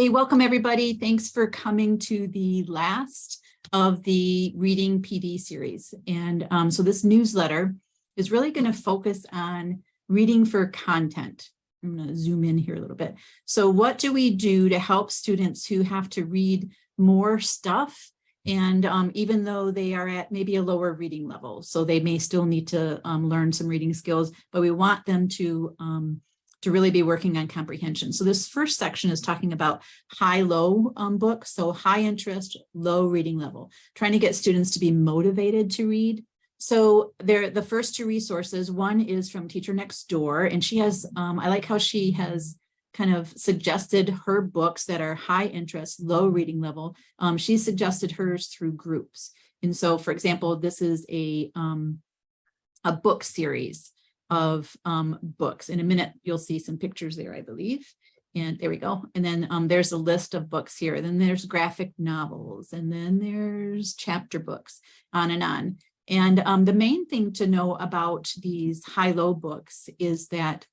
Hey, welcome everybody. Thanks for coming to the last of the Reading PD series. And so this newsletter is really going to focus on reading for content. I'm going to zoom in here a little bit. So what do we do to help students who have to read more stuff? And even though they are at maybe a lower reading level, so they may still need to learn some reading skills, but we want them to really be working on comprehension. So this first section is talking about high-low books. So high interest, low reading level, trying to get students to be motivated to read. So the first two resources, one is from Teacher Next Door, and she has, I like how she has kind of suggested her books that are high interest, low reading level. She suggested hers through groups. And so, for example, this is a book series of books. In a minute, you'll see some pictures there, I believe. And there we go. And then there's a list of books here. Then there's graphic novels, and then there's chapter books, on and on. And the main thing to know about these high-low books is that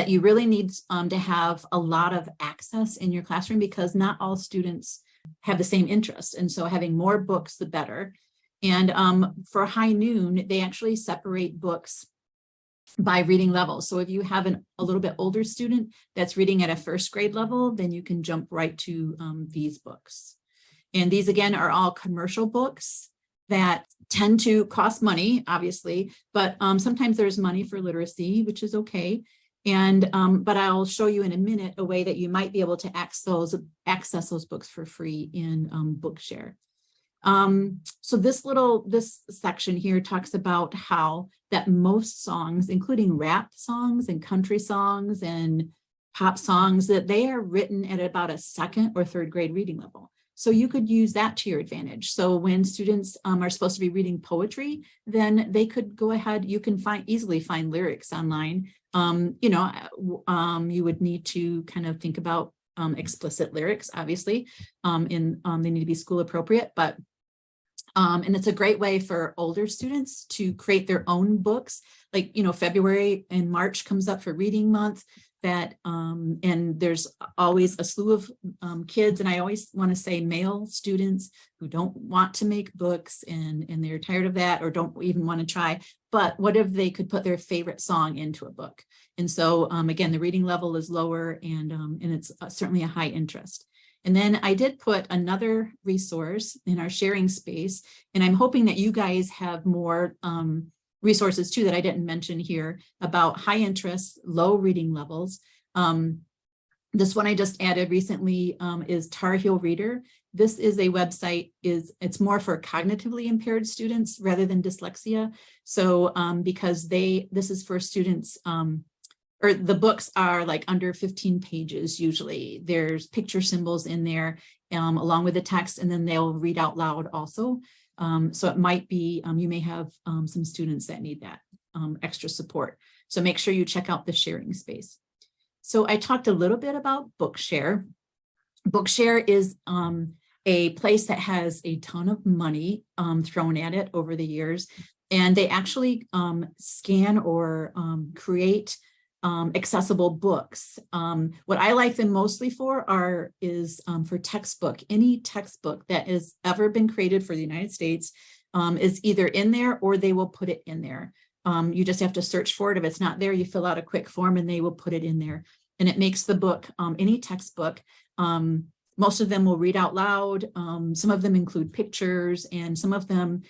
you really need to have a lot of access in your classroom, because not all students have the same interest. And so having more books, the better. And for high noon, they actually separate books by reading level. So if you have a little bit older student that's reading at a first grade level, then you can jump right to these books. And these, again, are all commercial books that tend to cost money, obviously, but sometimes there's money for literacy, which is okay. And but I'll show you in a minute a way that you might be able to access those books for free in Bookshare. So this section here talks about how that most songs, including rap songs and country songs and pop songs, that they are written at about a second or third grade reading level. So you could use that to your advantage. So when students are supposed to be reading poetry, then they could go ahead, you can easily find lyrics online. You would need to kind of think about explicit lyrics, obviously, they need to be school appropriate, but and it's a great way for older students to create their own books. Like, February and March comes up for reading month, and there's always a slew of kids, and I always want to say male students who don't want to make books and they're tired of that, or don't even want to try. But what if they could put their favorite song into a book? And so again, the reading level is lower, and it's certainly a high interest. And then I did put another resource in our sharing space, and I'm hoping that you guys have more resources too that I didn't mention here about high interest, low reading levels. This one I just added recently is Tar Heel Reader. This is a website, it's more for cognitively impaired students rather than dyslexia. So because this is for students, or the books are like under 15 pages usually. There's picture symbols in there along with the text, and then they'll read out loud also. So it might be, you may have some students that need that extra support. So make sure you check out the sharing space. So I talked a little bit about Bookshare. Bookshare is a place that has a ton of money thrown at it over the years. And they actually scan or create accessible books. What I like them mostly for is for textbook. Any textbook that has ever been created for the United States is either in there, or they will put it in there. You just have to search for it. If it's not there, you fill out a quick form and they will put it in there. And it makes the book, any textbook, most of them will read out loud. Some of them include pictures, and some of them,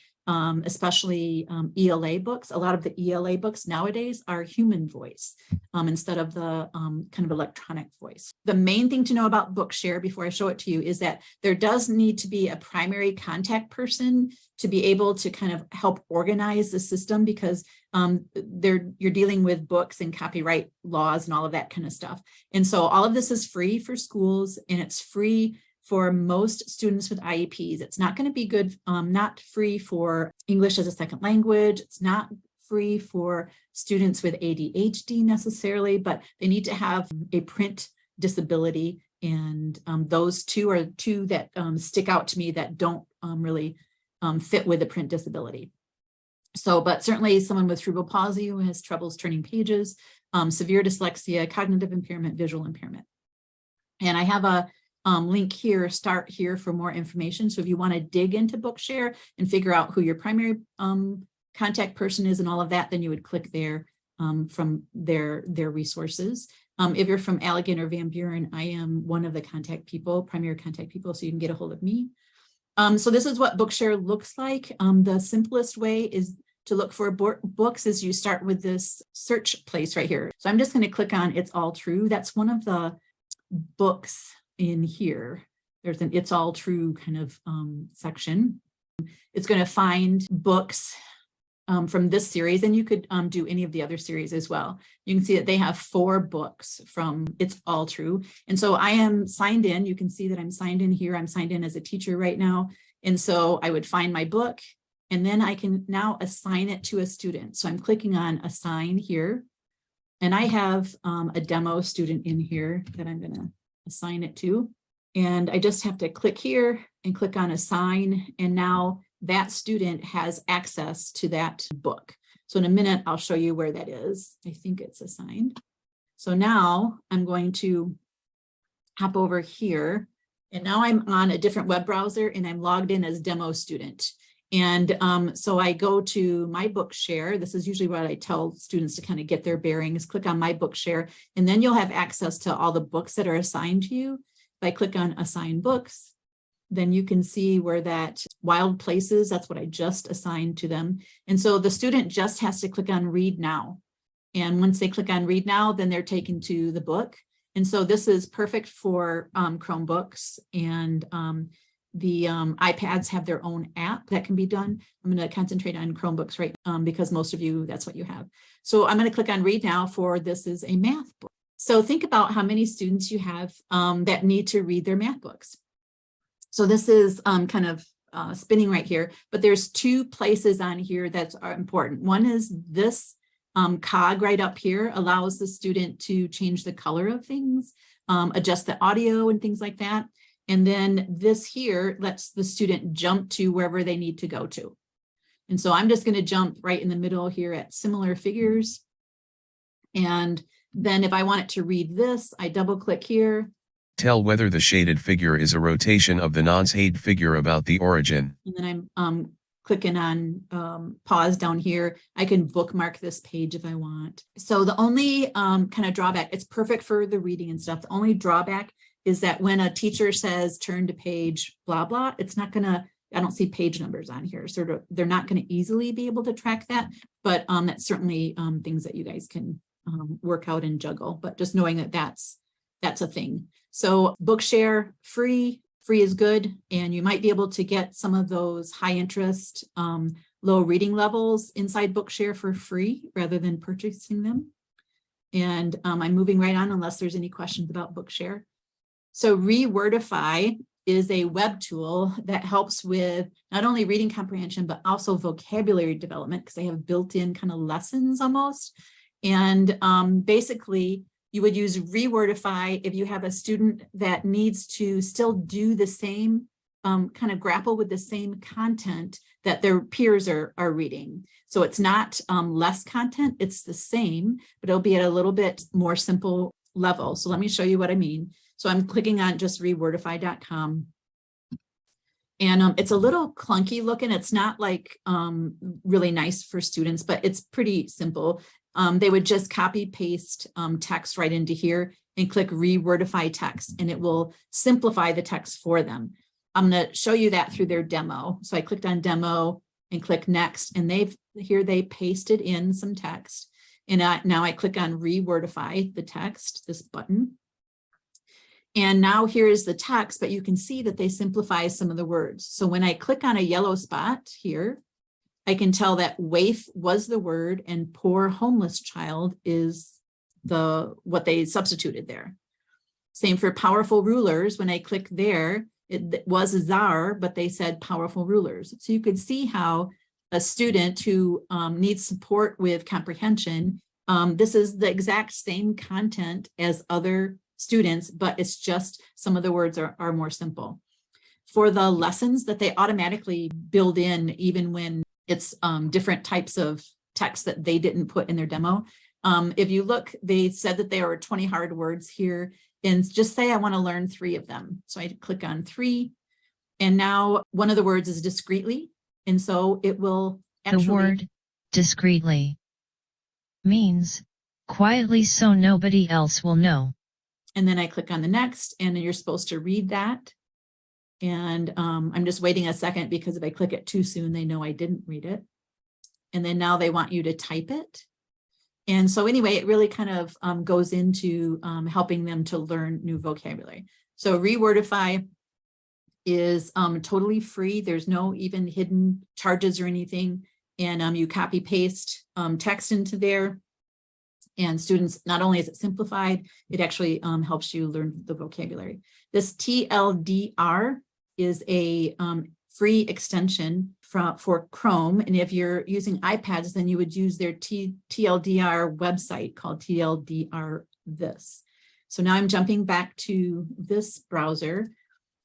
especially ELA books. A lot of the ELA books nowadays are human voice instead of the kind of electronic voice. The main thing to know about Bookshare before I show it to you is that there does need to be a primary contact person to be able to kind of help organize the system, because you're dealing with books and copyright laws and all of that kind of stuff. And so all of this is free for schools, and it's free for most students with IEPs. It's not going to be good, not free for English as a second language. It's not free for students with ADHD necessarily, but they need to have a print disability. And those two are two that stick out to me that don't really fit with a print disability. So, but certainly someone with cerebral palsy who has troubles turning pages, severe dyslexia, cognitive impairment, visual impairment. And I have a link here, start here for more information. So if you want to dig into Bookshare and figure out who your primary contact person is and all of that, then you would click there from their resources. If you're from Allegan or Van Buren, I am one of the primary contact people, so you can get a hold of me. So this is what Bookshare looks like. The simplest way is to look for books is you start with this search place right here. So I'm just going to click on It's All True. That's one of the books in here. There's an It's All True kind of section. It's going to find books from this series, and you could do any of the other series as well. You can see that they have 4 books from It's All True. And so I am signed in. You can see that I'm signed in here. I'm signed in as a teacher right now. And so I would find my book, and then I can now assign it to a student. So I'm clicking on Assign here. And I have a demo student in here that I'm going to assign it to. And I just have to click here and click on Assign. And now that student has access to that book. So in a minute, I'll show you where that is. I think it's assigned. So now I'm going to hop over here. And now I'm on a different web browser and I'm logged in as demo student. And so I go to my Bookshare. This is usually what I tell students to kind of get their bearings. Click on my Bookshare, and then you'll have access to all the books that are assigned to you. If I click on Assign Books, then you can see where that Wild Places, that's what I just assigned to them. And so the student just has to click on Read Now. And once they click on Read Now, then they're taken to the book. And so this is perfect for Chromebooks, and the iPads have their own app that can be done. I'm going to concentrate on Chromebooks right because most of you, that's what you have. So I'm going to click on Read Now for this is a math book. So think about how many students you have that need to read their math books. So this is kind of spinning right here, but there's 2 places on here that are important. One is this cog right up here allows the student to change the color of things, adjust the audio and things like that. And then this here lets the student jump to wherever they need to go to. And so I'm just going to jump right in the middle here at similar figures. And then if I want it to read this, I double click here. Tell whether the shaded figure is a rotation of the non-shaded figure about the origin. And then I'm clicking on pause down here. I can bookmark this page if I want. So the only kind of drawback, it's perfect for the reading and stuff. The only drawback is that when a teacher says turn to page blah, blah, it's not going to, I don't see page numbers on here. So they're not going to easily be able to track that. But that's certainly things that you guys can work out and juggle. But just knowing that that's a thing. So Bookshare, free is good. And you might be able to get some of those high interest, low reading levels inside Bookshare for free rather than purchasing them. And I'm moving right on unless there's any questions about Bookshare. So Rewordify is a web tool that helps with not only reading comprehension, but also vocabulary development because they have built-in kind of lessons almost. And basically, you would use Rewordify if you have a student that needs to still do the same, kind of grapple with the same content that their peers are reading. So it's not less content, it's the same, but it'll be at a little bit more simple level. So let me show you what I mean. So I'm clicking on just rewordify.com. And it's a little clunky looking. It's not like really nice for students, but it's pretty simple. They would just copy paste text right into here and click rewordify text, and it will simplify the text for them. I'm going to show you that through their demo. So I clicked on demo and click next, and they pasted in some text. And now I click on rewordify the text, this button. And now here's the text, but you can see that they simplify some of the words. So when I click on a yellow spot here, I can tell that waif was the word and poor homeless child is what they substituted there. Same for powerful rulers. When I click there, it was czar, but they said powerful rulers. So you could see how a student who needs support with comprehension, this is the exact same content as other students, but it's just some of the words are more simple. For the lessons that they automatically build in, even when it's different types of text that they didn't put in their demo. If you look, they said that there are 20 hard words here. and just say I want to learn 3 of them. So I click on 3. And now one of the words is discreetly. And so it will actually. The word discreetly means quietly so nobody else will know. And then I click on the next, and then you're supposed to read that. And I'm just waiting a second because if I click it too soon, they know I didn't read it. And then now they want you to type it. And so anyway, it really kind of goes into helping them to learn new vocabulary. So Rewordify is totally free. There's no even hidden charges or anything. And you copy paste text into there. And students, not only is it simplified, it actually helps you learn the vocabulary. This TLDR is a free extension for Chrome. And if you're using iPads, then you would use their TLDR website called TLDR this. So now I'm jumping back to this browser.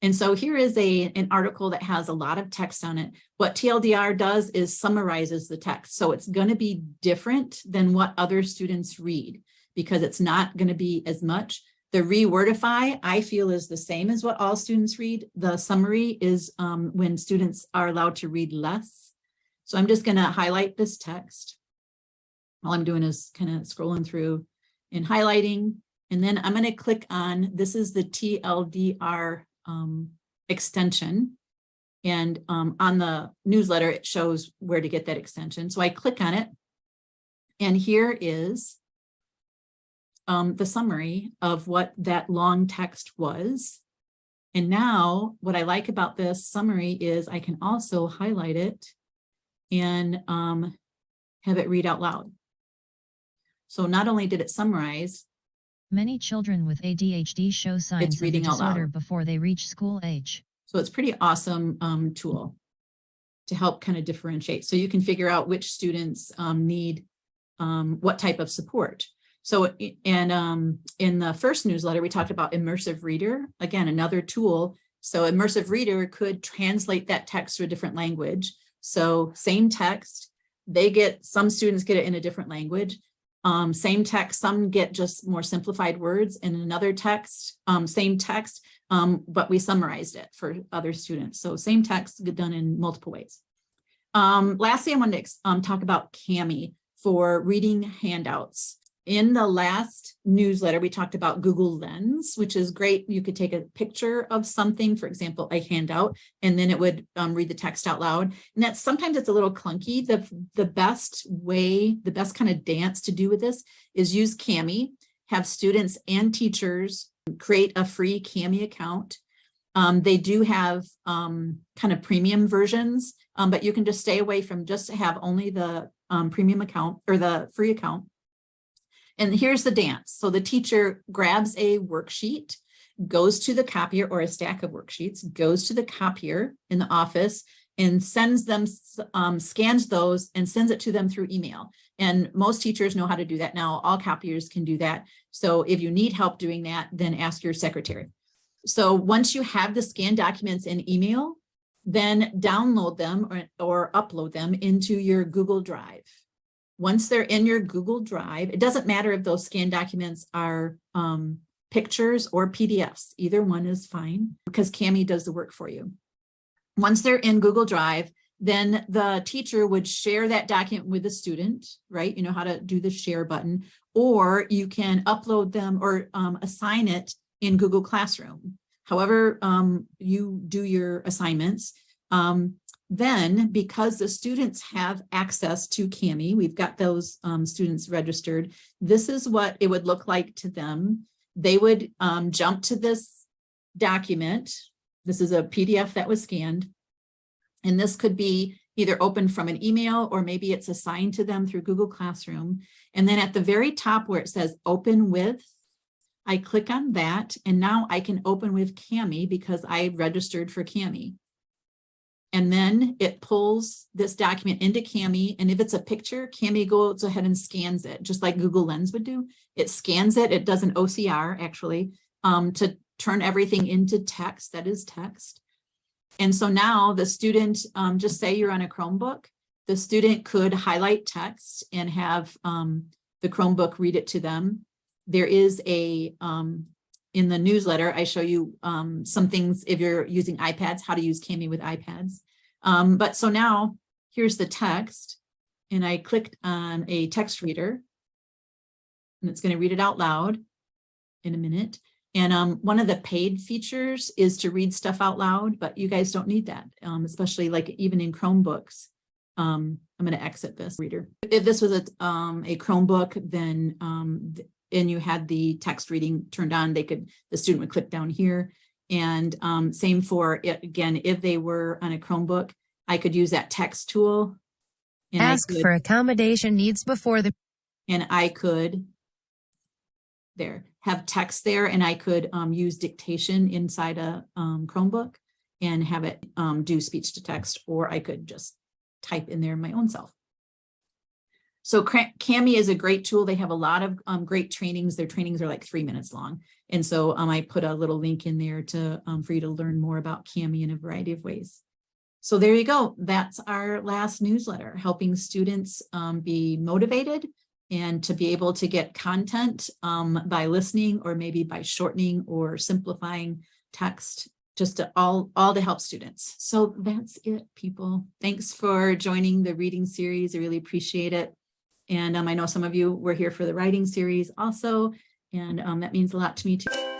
And so here is an article that has a lot of text on it. What TLDR does is summarizes the text. So it's going to be different than what other students read because it's not going to be as much. The Rewordify, I feel, is the same as what all students read. The summary is when students are allowed to read less. So I'm just going to highlight this text. All I'm doing is kind of scrolling through and highlighting. And then I'm going to click on, this is the TLDR extension. And on the newsletter, it shows where to get that extension. So I click on it. And here is the summary of what that long text was. And now what I like about this summary is I can also highlight it and have it read out loud. So not only did it summarize, many children with ADHD show signs of the disorder before they reach school age. So it's a pretty awesome tool to help kind of differentiate. So you can figure out which students need what type of support. So, and in the first newsletter, we talked about Immersive Reader, again, another tool. So Immersive Reader could translate that text to a different language. So same text, some students get it in a different language. Same text, some get just more simplified words. In another text, same text, but we summarized it for other students. So same text get done in multiple ways. Lastly, I wanted to talk about Kami for reading handouts. In the last newsletter, we talked about Google Lens, which is great. You could take a picture of something, for example, a handout, and then it would read the text out loud. And that's sometimes it's a little clunky. The best way, the best kind of dance to do with this is use Kami, have students and teachers create a free Kami account. They do have kind of premium versions, but you can just stay away from just to have only the premium account or the free account. And here's the dance. So the teacher grabs a worksheet, goes to the copier or a stack of worksheets, goes to the copier in the office and sends them, scans those and sends it to them through email. And most teachers know how to do that now. All copiers can do that. So if you need help doing that, then ask your secretary. So once you have the scanned documents in email, then download them or upload them into your Google Drive. Once they're in your Google Drive, it doesn't matter if those scanned documents are pictures or PDFs. Either one is fine because Kami does the work for you. Once they're in Google Drive, then the teacher would share that document with the student, right? You know how to do the share button, or you can upload them or assign it in Google Classroom. However you do your assignments. Then, because the students have access to Kami, we've got those students registered, this is what it would look like to them. They would jump to this document. This is a PDF that was scanned. And this could be either open from an email or maybe it's assigned to them through Google Classroom. And then at the very top where it says open with, I click on that. And now I can open with Kami because I registered for Kami. And then it pulls this document into Kami. And if it's a picture, Kami goes ahead and scans it, just like Google Lens would do. It scans it. It does an OCR, actually, to turn everything into text. That is text. And so now the student, just say you're on a Chromebook, the student could highlight text and have the Chromebook read it to them. There is a in the newsletter, I show you some things if you're using iPads, how to use Kami with iPads. But so now here's the text, and I clicked on a text reader, and it's going to read it out loud in a minute. And one of the paid features is to read stuff out loud, but you guys don't need that, especially like even in Chromebooks. I'm going to exit this reader. If this was a Chromebook, then and you had the text reading turned on, the student would click down here. And same for it again, if they were on a Chromebook, I could use that text tool. And Ask for accommodation needs before the. And I could have text there, and I could use dictation inside a Chromebook and have it do speech to text, or I could just type in there my own self. So Kami is a great tool. They have a lot of great trainings. Their trainings are like 3 minutes long. And so I put a little link in there for you to learn more about Kami in a variety of ways. So there you go. That's our last newsletter, helping students be motivated and to be able to get content by listening, or maybe by shortening or simplifying text, just to all to help students. So that's it, people. Thanks for joining the reading series. I really appreciate it. And I know some of you were here for the writing series also, and that means a lot to me too.